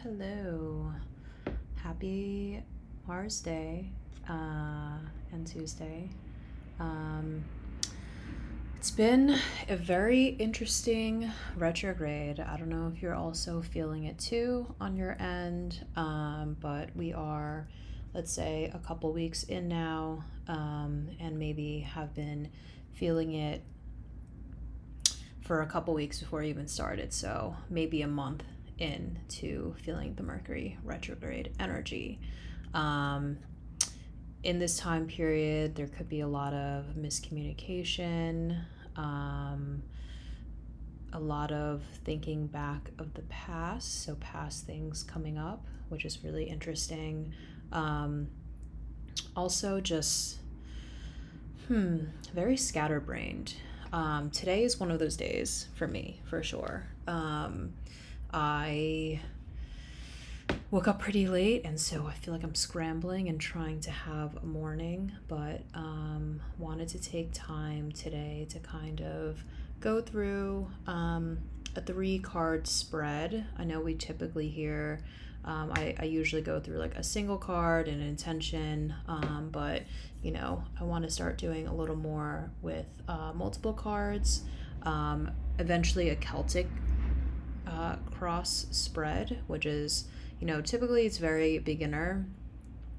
Hello. Happy Mars Day and Tuesday. Um, it's been a very interesting retrograde. I don't know if you're also feeling it too on your end, but we are, let's say, a couple weeks in now, and maybe have been feeling it for a couple weeks before it even started. So maybe a month into feeling the Mercury retrograde energy. Um, in this time period, there could be a lot of miscommunication, um, a lot of thinking back of the past, so past things coming up, which is really interesting. Um, Also, just very scatterbrained. Today is one of those days for me, for sure. I woke up pretty late, and so I feel like I'm scrambling and trying to have a morning, but wanted to take time today to kind of go through a 3 card spread. I know we typically hear, I usually go through like a single card and an intention, but I want to start doing a little more with multiple cards. Eventually, a Celtic cross spread, which is, typically it's very beginner,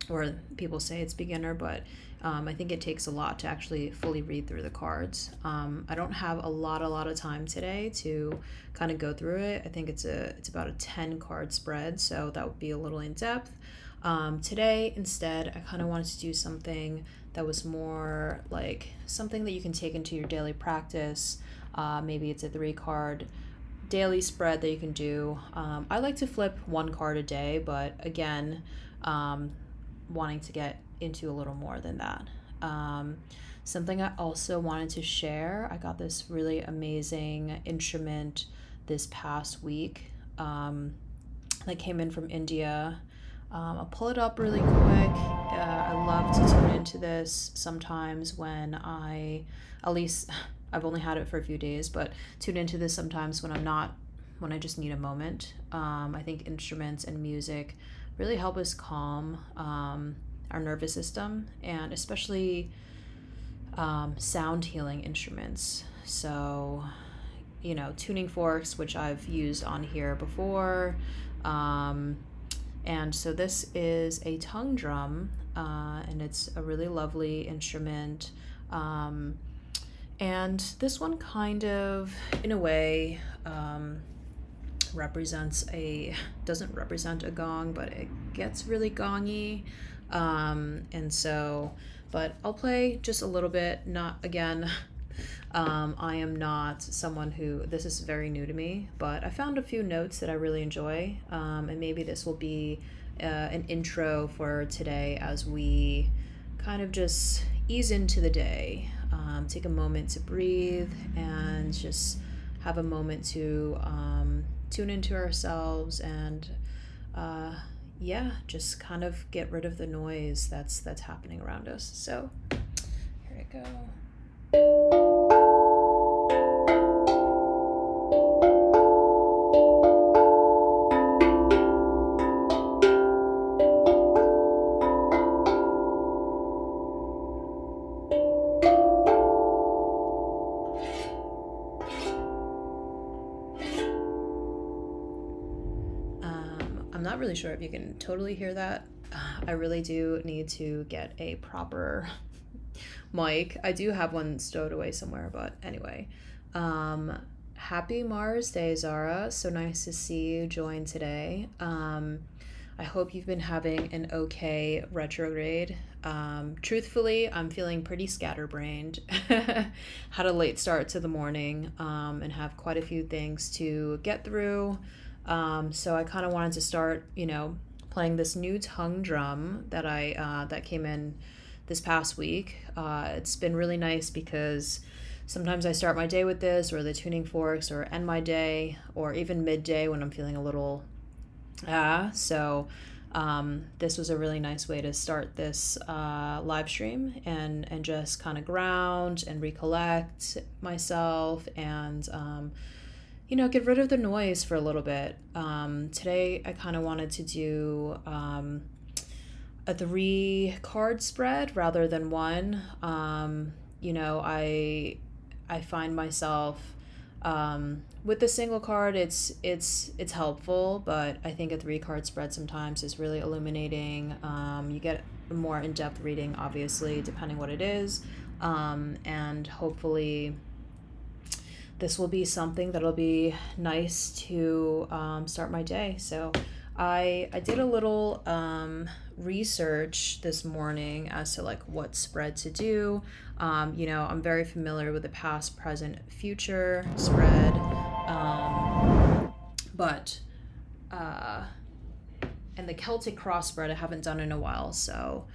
or people say it's beginner, but I think it takes a lot to actually fully read through the cards. I don't have a lot of time today to kind of go through it. I think it's about a 10 card spread, so that would be a little in depth. Today, instead, I kind of wanted to do something that was more like something that you can take into your daily practice. Maybe it's a 3 card daily spread that you can do. I like to flip 1 card a day, but again, wanting to get into a little more than that. Something I also wanted to share, I got this really amazing instrument this past week that came in from India. I'll pull it up really quick. I love to tune into this sometimes when at least I've only had it for a few days, but tune into this sometimes when when I just need a moment. I think instruments and music really help us calm our nervous system, and especially sound healing instruments. So, tuning forks, which I've used on here before. And so this is a tongue drum, and it's a really lovely instrument. And this one kind of, in a way, doesn't represent a gong, but it gets really gongy. And so, but I'll play just a little bit, not again. I am not someone this is very new to me, but I found a few notes that I really enjoy, and maybe this will be an intro for today as we kind of just ease into the day. Take a moment to breathe and just have a moment to tune into ourselves and just kind of get rid of the noise that's happening around us. So here I go. I'm not really sure if you can totally hear that. I really do need to get a proper mic. I do have one stowed away somewhere, but anyway. Happy Mars Day, Zara. So nice to see you join today. I hope you've been having an okay retrograde. Truthfully, I'm feeling pretty scatterbrained. Had a late start to the morning, and have quite a few things to get through. So I kind of wanted to start, playing this new tongue drum that came in this past week. It's been really nice because sometimes I start my day with this, or the tuning forks, or end my day, or even midday when I'm feeling a little so this was a really nice way to start this live stream and just kind of ground and recollect myself and get rid of the noise for a little bit. Today, I kind of wanted to do a 3 card spread rather than one. I find myself with the single card, it's helpful, but I think a 3 card spread sometimes is really illuminating. You get a more in depth reading, obviously, depending what it is, and hopefully this will be something that'll be nice to start my day. So I did a little research this morning as to like what spread to do. I'm very familiar with the past, present, future spread, but and the Celtic cross spread I haven't done in a while, so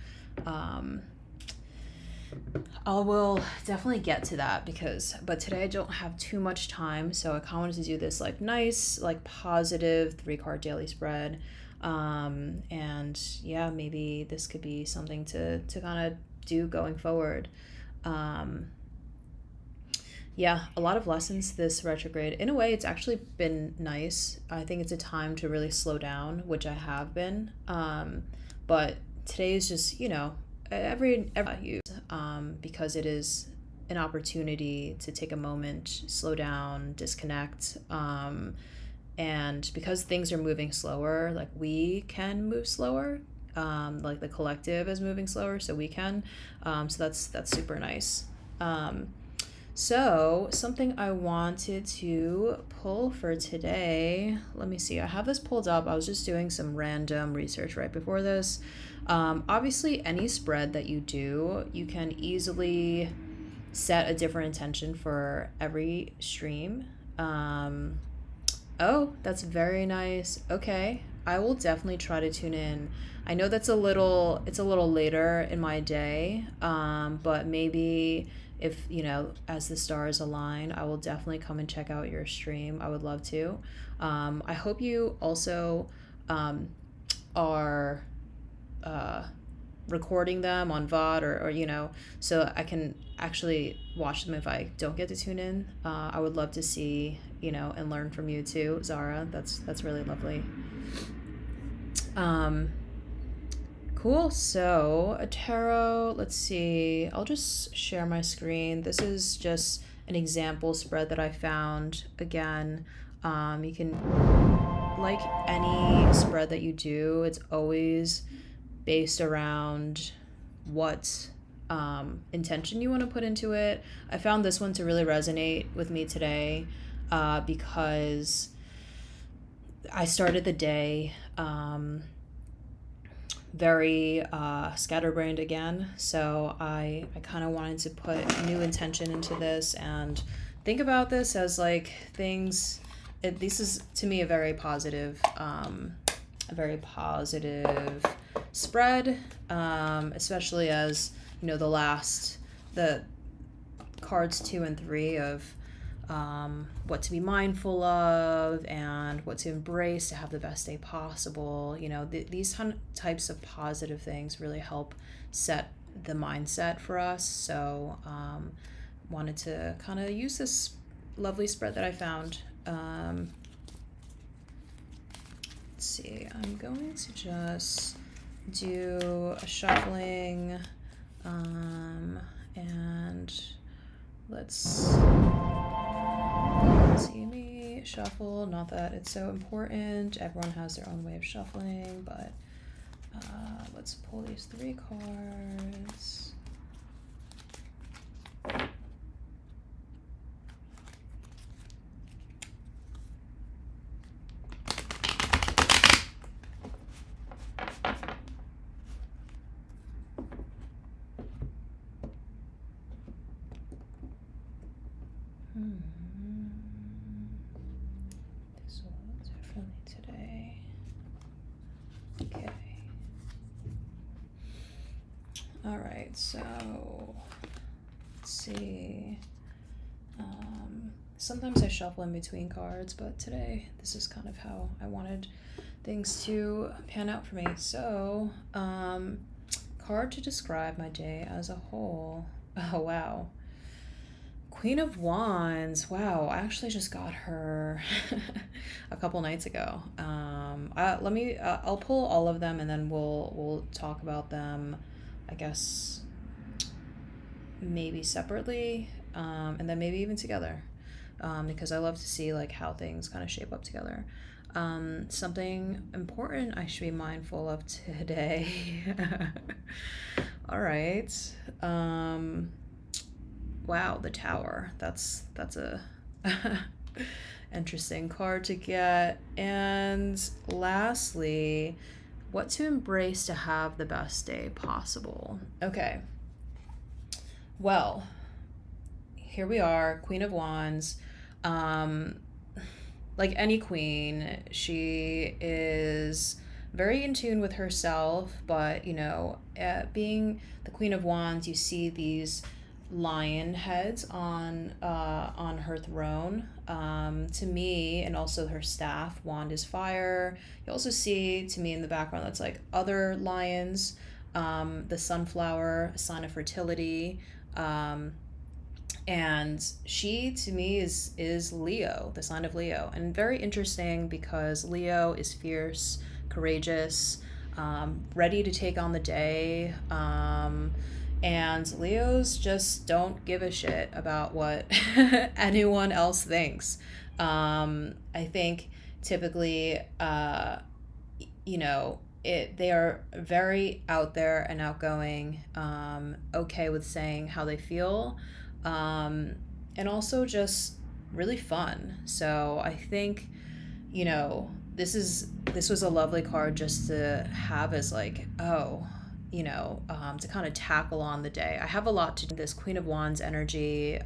I will definitely get to that but today I don't have too much time, so I kind of wanted to do this like nice, like positive 3 card daily spread. And yeah, maybe this could be something to kind of do going forward. Yeah, a lot of lessons this retrograde. In a way, it's actually been nice. I think it's a time to really slow down, which I have been. But today is just, every use because it is an opportunity to take a moment, slow down, disconnect. And because things are moving slower, like we can move slower. Like the collective is moving slower, so we can. So that's super nice. So something I wanted to pull for today. Let me see. I have this pulled up. I was just doing some random research right before this. Obviously, any spread that you do, you can easily set a different intention for every stream. Oh, that's very nice. Okay, I will definitely try to tune in. I know it's a little later in my day, but maybe if, as the stars align, I will definitely come and check out your stream. I would love to. I hope you also are recording them on VOD or so I can actually watch them if I don't get to tune in. I would love to see, and learn from you too, Zara. That's really lovely. Cool. So a tarot, let's see. I'll just share my screen. This is just an example spread that I found. Again, you can, like any spread that you do, it's always based around what intention you want to put into it. I found this one to really resonate with me today because I started the day very scatterbrained again, so I kind of wanted to put new intention into this and think about this as like things. This is to me a very positive spread, especially as the cards 2 and 3 of what to be mindful of and what to embrace to have the best day possible. These types of positive things really help set the mindset for us. So wanted to kind of use this lovely spread that I found. Let's see, I'm going to just do a shuffling and let's see me shuffle. Not that it's so important, everyone has their own way of shuffling, but let's pull these 3 cards. This will look differently today. Okay. All right, so let's see. Sometimes I shuffle in between cards, but today this is kind of how I wanted things to pan out for me. So, card to describe my day as a whole. Oh, wow. Queen of Wands. Wow, I actually just got her a couple nights ago. Let me. I'll pull all of them, and then we'll talk about them. I guess maybe separately, and then maybe even together, because I love to see like how things kind of shape up together. Something important I should be mindful of today. All right. Wow, the Tower. That's a interesting card to get. And lastly, what to embrace to have the best day possible. Okay. Well, here we are, Queen of Wands. Um, like any queen, she is very in tune with herself, but being the Queen of Wands, you see these lion heads on her throne. To me, and also her staff, wand is fire. You also see to me in the background that's like other lions. The sunflower, a sign of fertility. And she to me is Leo, the sign of Leo, and very interesting because Leo is fierce, courageous, ready to take on the day, and Leos just don't give a shit about what anyone else thinks. I think typically, they are very out there and outgoing, okay with saying how they feel, and also just really fun. So I think, this was a lovely card just to have as like, to kind of tackle on the day. I have a lot to do. This Queen of Wands energy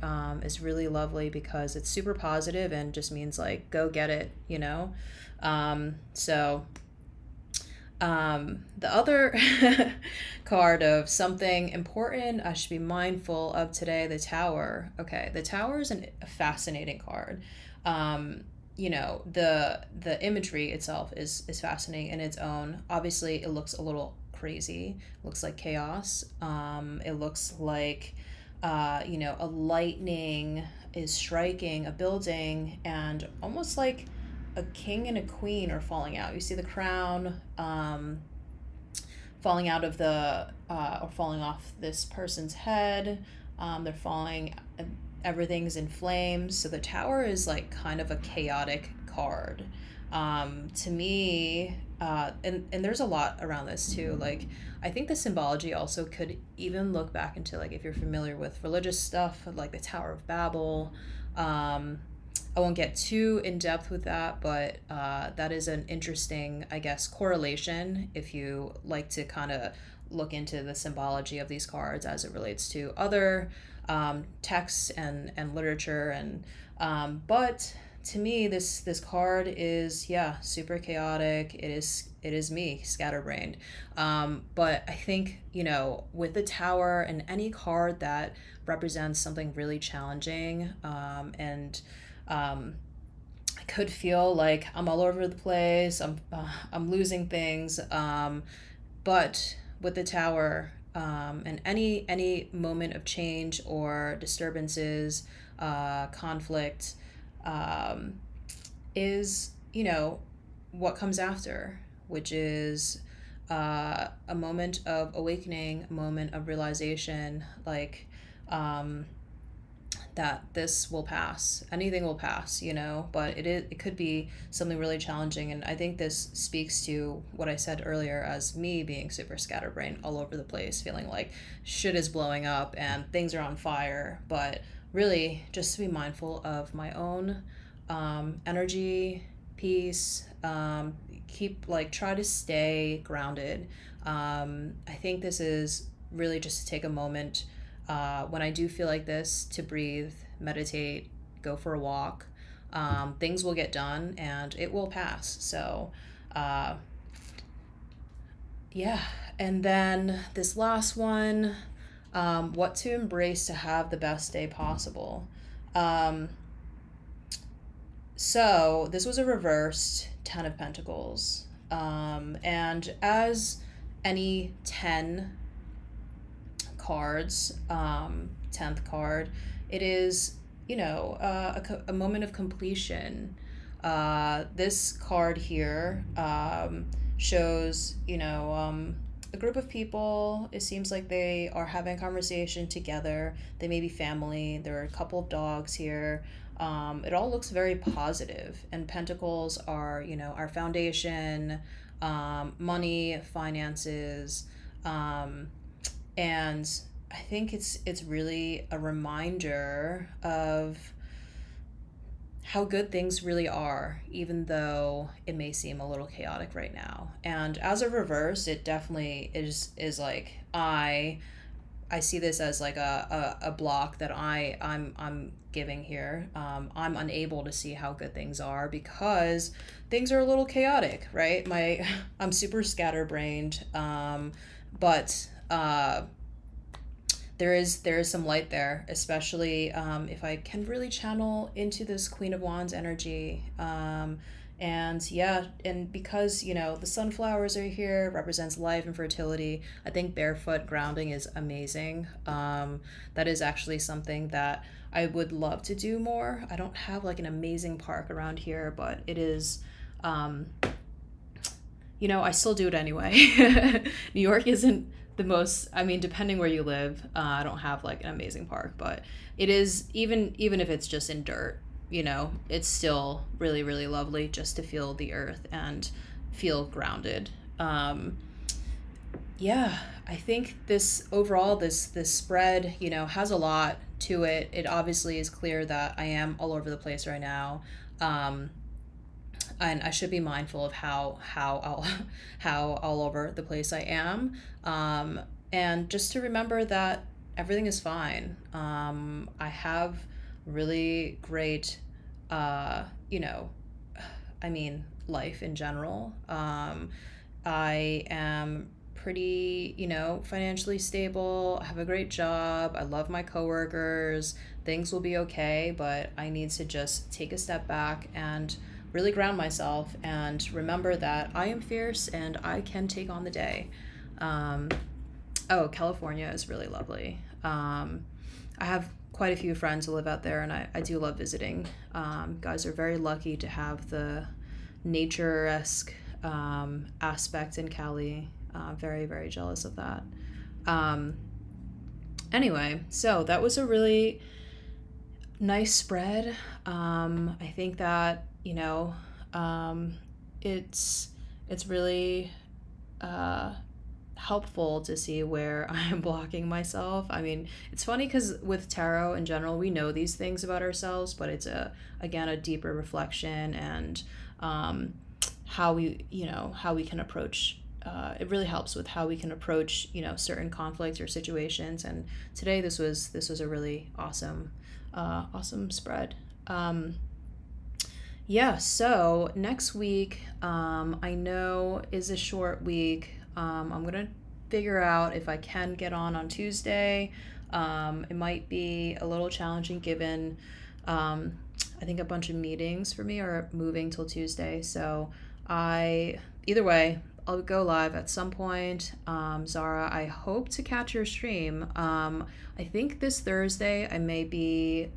is really lovely because it's super positive and just means like, go get it, So the other card of something important I should be mindful of today, the Tower. Okay, the Tower is a fascinating card. The imagery itself is fascinating in its own. Obviously, it looks a little crazy. It looks like chaos. It looks like a lightning is striking a building, and almost like a king and a queen are falling out. You see the crown falling out of or falling off this person's head. They're falling, everything's in flames. So the Tower is like kind of a chaotic card. To me, and there's a lot around this too. Like, I think the symbology also could even look back into, like, if you're familiar with religious stuff, like the Tower of Babel. I won't get too in depth with that, but that is an interesting, I guess, correlation if you like to kind of look into the symbology of these cards as it relates to other texts and literature. But to me, this card is, super chaotic. It is me, scatterbrained. But I think, with the Tower and any card that represents something really challenging, and I could feel like I'm all over the place. I'm losing things. But with the Tower, and any moment of change or disturbances, conflict, is what comes after, which is a moment of awakening, a moment of realization, like, that this will pass. Anything will pass, but it could be something really challenging. And I think this speaks to what I said earlier as me being super scatterbrained, all over the place, feeling like shit is blowing up and things are on fire. But really, just to be mindful of my own energy, peace, try to stay grounded. I think this is really just to take a moment, when I do feel like this, to breathe, meditate, go for a walk. Things will get done and it will pass. So, yeah. And then this last one, what to embrace to have the best day possible. So this was a reversed Ten of Pentacles. And as any 10 cards, 10th card, it is a moment of completion. This card here shows, a group of people. It seems like they are having a conversation together. They may be family. There are a couple of dogs here. It all looks very positive, and pentacles are, our foundation, money, finances, um, and I think it's really a reminder of how good things really are, even though it may seem a little chaotic right now. And as a reverse, it definitely is like I see this as like a block that I'm giving here. I'm unable to see how good things are because things are a little chaotic, right? I'm super scatterbrained, but there is some light there, especially if I can really channel into this Queen of Wands energy. And yeah, and because the sunflowers are here, represents life and fertility. I think barefoot grounding is amazing. That is actually something that I would love to do more. I don't have like an amazing park around here, but it is. I still do it anyway. New York isn't the most, I mean, depending where you live, I don't have like an amazing park, but it is, even if it's just in dirt, it's still really, really lovely just to feel the earth and feel grounded. Yeah, I think this overall, this spread, has a lot to it. It obviously is clear that I am all over the place right now. Um, and I should be mindful of how all over the place I am, and just to remember that everything is fine. I have really great, uh, you know, I mean, life in general. I am pretty, financially stable. I have a great job. I love my coworkers. Things will be okay, but I need to just take a step back and really ground myself and remember that I am fierce and I can take on the day. Um, oh, California is really lovely. I have quite a few friends who live out there, and I do love visiting. Guys are very lucky to have the nature-esque aspect in Cali. Very, very jealous of that. Um, anyway, so that was a really nice spread. I think that um, it's really uh, helpful to see where I am blocking myself. I mean, it's funny because with tarot in general, we know these things about ourselves, but it's again a deeper reflection and um, how we can approach. It really helps with how we can approach certain conflicts or situations. And today this was a really awesome spread. Yeah, so next week, I know is a short week. I'm gonna figure out if I can get on Tuesday. It might be a little challenging given um, I think a bunch of meetings for me are moving till Tuesday. So either way, I'll go live at some point. Zara, I hope to catch your stream. I think this Thursday I may be.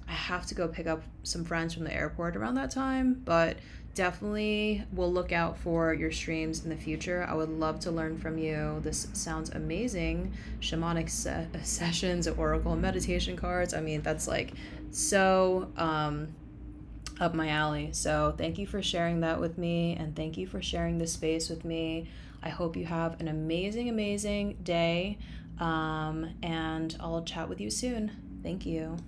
I have to go pick up some friends from the airport around that time, but definitely will look out for your streams in the future. I would love to learn from you. This sounds amazing. Shamanic sessions, oracle and meditation cards. I mean, that's like so up my alley. So thank you for sharing that with me, and thank you for sharing this space with me. I hope you have an amazing, amazing day, and I'll chat with you soon. Thank you.